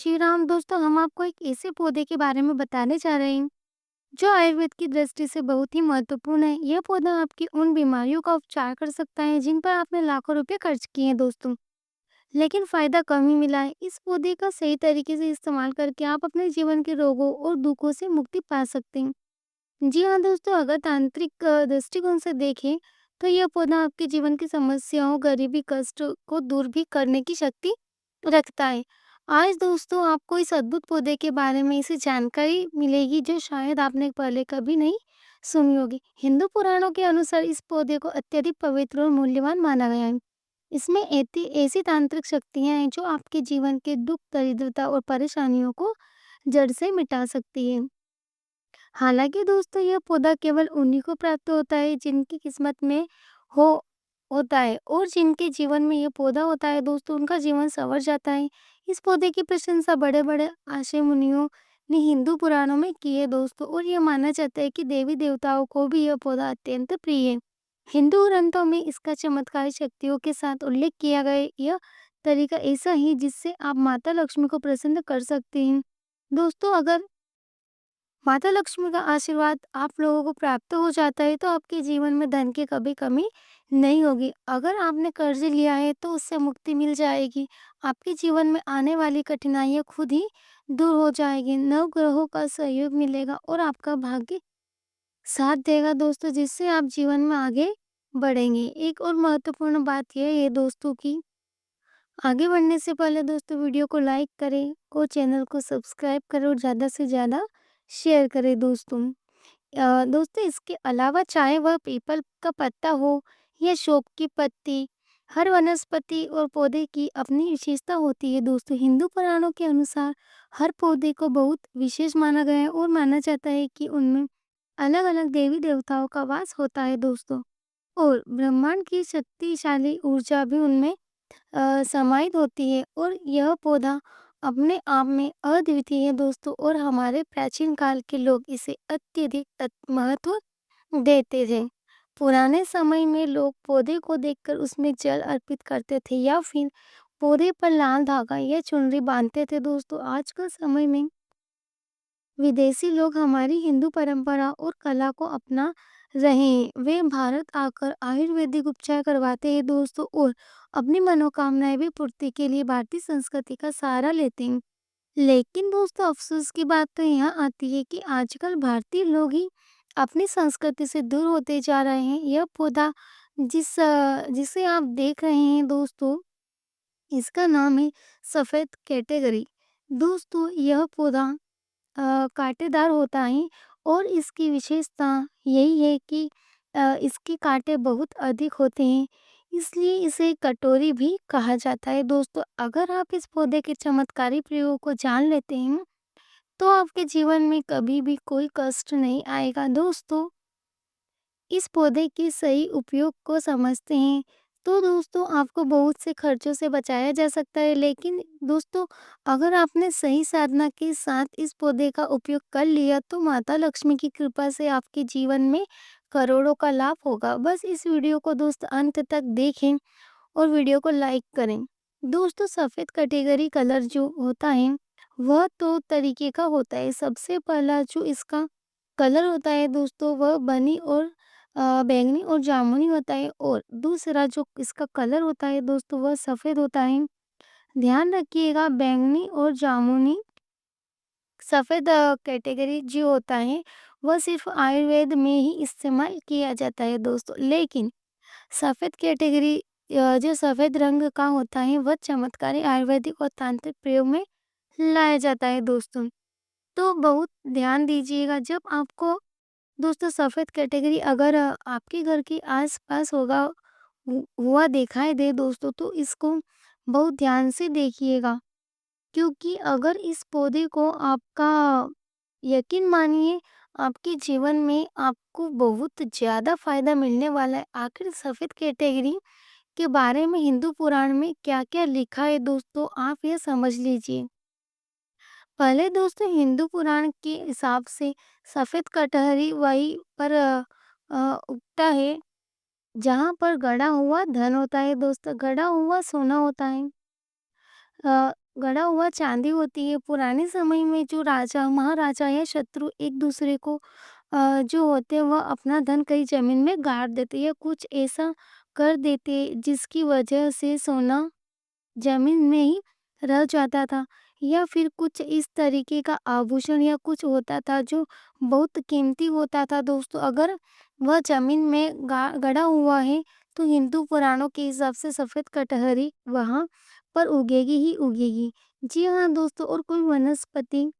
जी राम, दोस्तों हम आपको एक ऐसे पौधे के बारे में बताने जा रहे हैं जो आयुर्वेद की दृष्टि से बहुत ही महत्वपूर्ण है। यह पौधा आपकी उन बीमारियों का उपचार कर सकता है जिन पर आपने लाखों रुपए खर्च किए हैं दोस्तों, लेकिन फायदा कम ही मिला है। इस पौधे का सही तरीके से इस्तेमाल करके आप अपने जीवन के रोगों और दुखों से मुक्ति पा सकते हैं। जी हाँ दोस्तों, अगर तांत्रिक दृष्टिकोण से देखें तो यह पौधा आपके जीवन की समस्याओं, गरीबी, कष्ट को दूर भी करने की शक्ति रखता है। आज दोस्तों आपको इस अद्भुत पौधे के बारे में ऐसी जानकारी मिलेगी जो शायद आपने पहले कभी नहीं सुनी होगी। हिंदू पुराणों के अनुसार इस पौधे को अत्यधिक पवित्र और मूल्यवान माना गया है। इसमें ऐसी ऐसी तांत्रिक शक्तियां हैं जो आपके जीवन के दुख, दरिद्रता और परेशानियों को जड़ से मिटा सकती है। हालाँकि दोस्तों यह पौधा केवल उन्हीं को प्राप्त होता है जिनकी किस्मत में हो होता है, और जिनके जीवन में ये पौधा होता है दोस्तों उनका जीवन सँवर जाता है। इस पौधे की प्रशंसा बड़े-बड़े आशे मुनियों ने हिंदू पुराणों में की है दोस्तों, और ये माना जाता है कि देवी-देवताओं को भी यह पौधा अत्यंत प्रिय है। हिंदू ग्रंथों में इसका चमत्कारी शक्तियों के साथ उल्लेख किया गया है। यह तरीका ऐसा ही जिससे आप माता लक्ष्मी को प्रसन्न कर सकते हैं। दोस्तों अगर माता लक्ष्मी का आशीर्वाद आप लोगों को प्राप्त हो जाता है तो आपके जीवन में धन की कभी कमी नहीं होगी। अगर आपने कर्ज लिया है तो उससे मुक्ति मिल जाएगी। आपके जीवन में आने वाली कठिनाइयां खुद ही दूर हो जाएगी। नव ग्रहों का सहयोग मिलेगा और आपका भाग्य साथ देगा दोस्तों, जिससे आप जीवन में आगे बढ़ेंगे। एक और महत्वपूर्ण बात यह है दोस्तों की आगे बढ़ने से पहले दोस्तों वीडियो को लाइक करें और चैनल को सब्सक्राइब करें और ज़्यादा से ज़्यादा शेयर करें दोस्तों। दोस्तों इसके अलावा चाहे वह पीपल का पत्ता हो या शोक की पत्ती, हर वनस्पति और पौधे की अपनी विशेषता होती है दोस्तों। हिंदू पुराणों के अनुसार हर पौधे को बहुत विशेष माना गया है और माना जाता है कि उनमें अलग अलग देवी देवताओं का वास होता है दोस्तों, और ब्रह्मांड की शक्तिशाली ऊर्जा भी उनमें समाहित होती है। और यह पौधा अपने आप में अद्वितीय है दोस्तों, और हमारे प्राचीन काल के लोग इसे अत्यधिक महत्व देते थे। पुराने समय में लोग पौधे को देखकर उसमें जल अर्पित करते थे या फिर पौधे पर लाल धागा या चुनरी बांधते थे दोस्तों। आज के समय में विदेशी लोग हमारी हिंदू परंपरा और कला को अपना रहे हैं। वे भारत आकर आयुर्वेदिक उपचार करवाते हैं दोस्तों, और अपनी मनोकामनाएं भी पूर्ति के लिए भारतीय संस्कृति का सहारा लेते हैं। लेकिन दोस्तों अफसोस की बात तो यहाँ आती है कि आजकल भारतीय लोग ही अपनी संस्कृति से दूर होते जा रहे हैं। यह पौधा जिसे आप देख रहे हैं दोस्तों, इसका नाम है सफेद कैटेगरी। दोस्तों यह पौधा कांटेदार होता है, और इसकी विशेषता यही है कि इसके कांटे बहुत अधिक होते हैं, इसलिए इसे कटोरी भी कहा जाता है दोस्तों। अगर आप इस पौधे के चमत्कारी प्रयोग को जान लेते हैं तो आपके जीवन में कभी भी कोई कष्ट नहीं आएगा दोस्तों। इस पौधे के सही उपयोग को समझते हैं तो दोस्तों आपको बहुत से खर्चों से बचाया जा सकता है। लेकिन दोस्तों अगर आपने सही साधना के साथ इस पौधे का उपयोग कर लिया तो माता लक्ष्मी की कृपा से आपके जीवन में करोड़ों का लाभ होगा। बस इस वीडियो को दोस्त अंत तक देखें और वीडियो को लाइक करें। दोस्तों सफेद कैटेगरी कलर जो होता है वह तो तरीके का होता है। सबसे पहला जो इसका कलर होता है दोस्तों वह बनी और बैंगनी और जामुनी होता है, और दूसरा जो इसका कलर होता है दोस्तों वह सफ़ेद होता है। ध्यान रखिएगा बैंगनी और जामुनी सफ़ेद कैटेगरी जो होता है वह सिर्फ आयुर्वेद में ही इस्तेमाल किया जाता है दोस्तों। लेकिन सफ़ेद कैटेगरी जो सफ़ेद रंग का होता है वह चमत्कारी आयुर्वेदिक और तांत्रिक प्रयोग में लाया जाता है दोस्तों। तो बहुत ध्यान दीजिएगा जब आपको दोस्तों सफ़ेद कैटेगरी अगर आपके घर के आस-पास हुआ दिखाई दे दोस्तों तो इसको बहुत ध्यान से देखिएगा, क्योंकि अगर इस पौधे को आपका यकीन मानिए आपके जीवन में आपको बहुत ज़्यादा फायदा मिलने वाला है। आखिर सफ़ेद कैटेगरी के बारे में हिंदू पुराण में क्या-क्या लिखा है दोस्तों आप ये समझ लीजिए। पहले दोस्तों हिंदू पुराण के हिसाब से सफेद कटहरी वही पर उगता है जहाँ पर गड़ा हुआ धन होता है दोस्तों, गड़ा हुआ सोना होता है। गड़ा हुआ चांदी होती है। पुराने समय में जो राजा, महाराजा या शत्रु एक-दूसरे को जो होते हैं वह अपना धन कहीं ज़मीन में गाड़ देते या कुछ ऐसा कर देते जिसकी वजह से सोना ज़मीन में ही रह जाता था, या फिर कुछ इस तरीके का आभूषण या कुछ होता था जो बहुत कीमती होता था दोस्तों। अगर वह ज़मीन में गा गड़ा हुआ है तो हिंदू पुराणों के हिसाब से सफ़ेद कटहरी वहाँ पर उगेगी ही उगेगी। जी हाँ दोस्तों, और कोई वनस्पति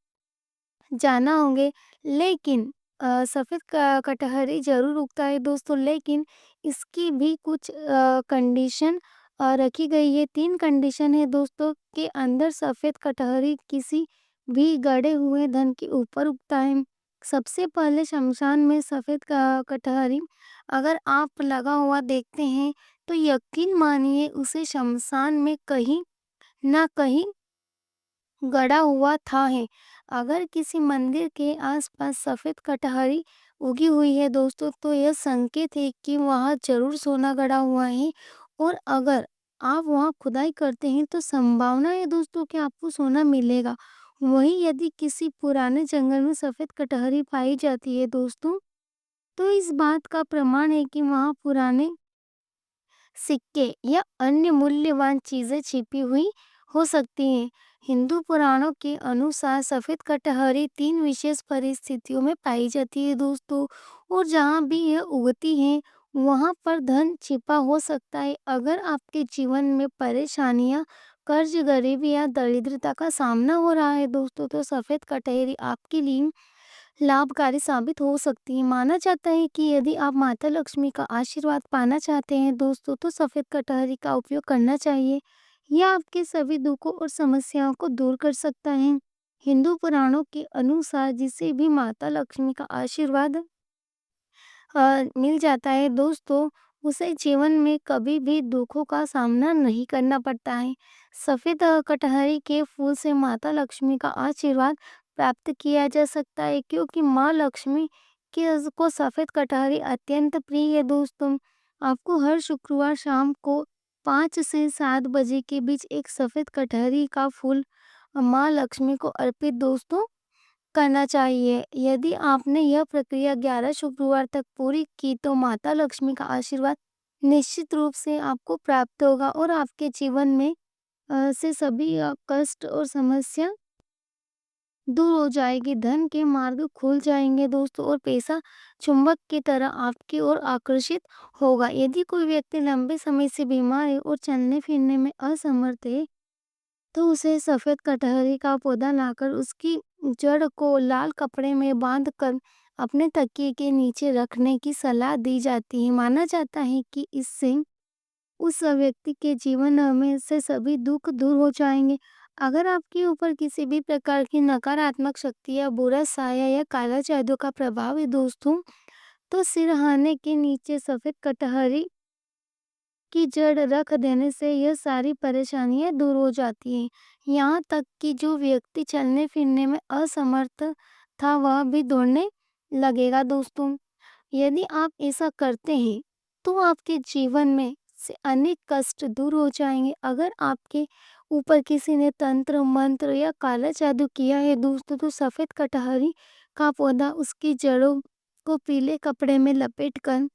जाना होंगे, लेकिन सफ़ेद क कटहरी ज़रूर उगता है दोस्तों, लेकिन इसकी भी कुछ कंडीशन रखी गई है। 3 कंडीशन है दोस्तों के अंदर सफ़ेद कटहरी किसी भी गड़े हुए धन के ऊपर उगता है। सबसे पहले शमशान में सफ़ेद क कटहरी अगर आप लगा हुआ देखते हैं, तो यकीन मानिए उसे शमशान में कहीं न कहीं गड़ा हुआ था है। अगर किसी मंदिर के आसपास सफ़ेद कटहरी उगी हुई है दोस्तों, तो यह संकेत है कि वहाँ ज़रूर सोना गड़ा हुआ है, और अगर आप वहाँ खुदाई करते हैं तो संभावना है दोस्तों कि आपको सोना मिलेगा। वहीं यदि किसी पुराने जंगल में सफ़ेद कटहरी पाई जाती है दोस्तों, तो इस बात का प्रमाण है कि वहाँ पुराने सिक्के या अन्य मूल्यवान चीजें छिपी हुई हो सकती हैं। हिंदू पुराणों के अनुसार सफेद कटहरी 3 विशेष परिस्थितियों में पाई जाती है दोस्तों, और जहाँ भी यह उगती है वहां पर धन छिपा हो सकता है। अगर आपके जीवन में परेशानियां, कर्ज, गरीबी या दरिद्रता का सामना हो रहा है दोस्तों, तो सफेद कटहरी आपके लिए लाभकारी साबित हो सकती है। माना जाता है कि यदि आप माता लक्ष्मी का आशीर्वाद पाना चाहते हैं दोस्तों, तो सफेद कटहरी का उपयोग करना चाहिए। यह आपके सभी दुखों और समस्याओं को दूर कर सकता है। हिंदू पुराणों के अनुसार जिसे भी माता लक्ष्मी का आशीर्वाद मिल जाता है दोस्तों, उसे जीवन में कभी भी दुखों का सामना नहीं करना पड़ता है। सफेद कटहरी के फूल से माता लक्ष्मी का आशीर्वाद प्राप्त किया जा सकता है, क्योंकि माँ लक्ष्मी को सफेद कटहरी अत्यंत प्रिय है दोस्तों। आपको हर शुक्रवार शाम को 5 से 7 बजे के बीच एक सफेद कटहरी का फूल माँ लक्ष्मी को अर्पित दोस्तों करना चाहिए। यदि आपने यह प्रक्रिया 11 शुक्रवार तक पूरी की, तो माता लक्ष्मी का आशीर्वाद निश्चित रूप से आपको प्राप्त होगा, और आपके जीवन में से सभी कष्ट और समस्या दूर हो जाएगी। धन के मार्ग खुल जाएंगे दोस्तों, और पैसा चुंबक की तरह आपकी ओर आकर्षित होगा। यदि कोई व्यक्ति लंबे समय से बीमार है और चलने फिरने में असमर्थ है, तो उसे सफेद कटहरी का पौधा लाकर उसकी जड़ को लाल कपड़े में बांधकर अपने तकिए के नीचे रखने की सलाह दी जाती है। माना जाता है कि इससे उस व्यक्ति के जीवन में से सभी दुख दूर हो जाएंगे। अगर आपके ऊपर किसी भी प्रकार की नकारात्मक शक्ति या बुरा साया या काला जादू का प्रभाव है दोस्तों, तो सिरहाने के नीचे सफेद कटहरी की जड़ रख देने से यह सारी परेशानियां दूर हो जाती हैं। यहाँ तक कि जो व्यक्ति चलने फिरने में असमर्थ था, वह भी दौड़ने लगेगा दोस्तों। यदि आप ऐसा करते हैं, तो आपके जीवन में से अनेक कष्ट दूर हो जाएंगे। अगर आपके ऊपर किसी ने तंत्र मंत्र या काला जादू किया है दोस्तों, तो सफेद कटहरी का पौधा उसकी जड़ों को पीले कपड़े में लपेटकर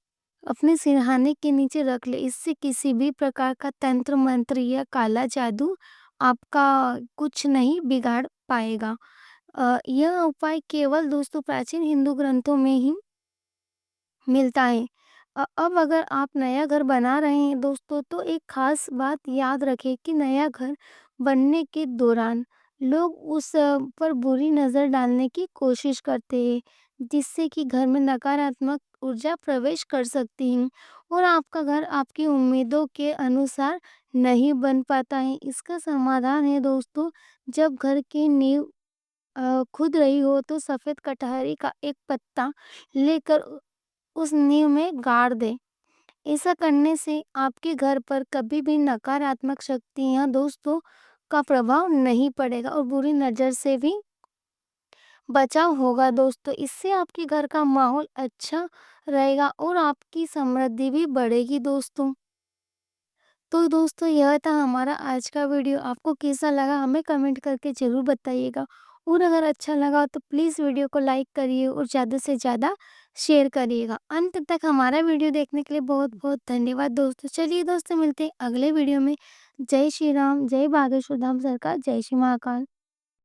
अपने सिरहाने के नीचे रख ले। इससे किसी भी प्रकार का तंत्र मंत्र या काला जादू आपका कुछ नहीं बिगाड़ पाएगा। यह उपाय केवल दोस्तों प्राचीन हिंदू ग्रंथों में ही मिलता है। अब अगर आप नया घर बना रहे हैं दोस्तों, तो एक खास बात याद रखें कि नया घर बनने के दौरान लोग उस पर बुरी नज़र डालने की कोशिश करते हैं, जिससे कि घर में नकारात्मक ऊर्जा प्रवेश कर सकती है, और आपका घर आपकी उम्मीदों के अनुसार नहीं बन पाता है। इसका समाधान है दोस्तों, जब घर की नींव खुद रही हो, तो सफेद कटहरी का एक पत्ता लेकर उस नींव में गाड़ दें। ऐसा करने से आपके घर पर कभी भी नकारात्मक शक्तियां दोस्तों का प्रभाव नहीं पड़ेगा, और बुरी नजर से भी बचाव होगा दोस्तों। इससे आपके घर का माहौल अच्छा रहेगा और आपकी समृद्धि भी बढ़ेगी दोस्तों। तो दोस्तों यह था हमारा आज का वीडियो। आपको कैसा लगा हमें कमेंट करके ज़रूर बताइएगा। और अगर अच्छा लगा तो प्लीज़ वीडियो को लाइक करिए और ज़्यादा से ज़्यादा शेयर करिएगा। अंत तक हमारा वीडियो देखने के लिए बहुत-बहुत धन्यवाद दोस्तों। चलिए दोस्तों मिलते हैं अगले वीडियो में। जय श्री राम, जय बागेश्वर धाम सरकार, जय श्री महाकाल।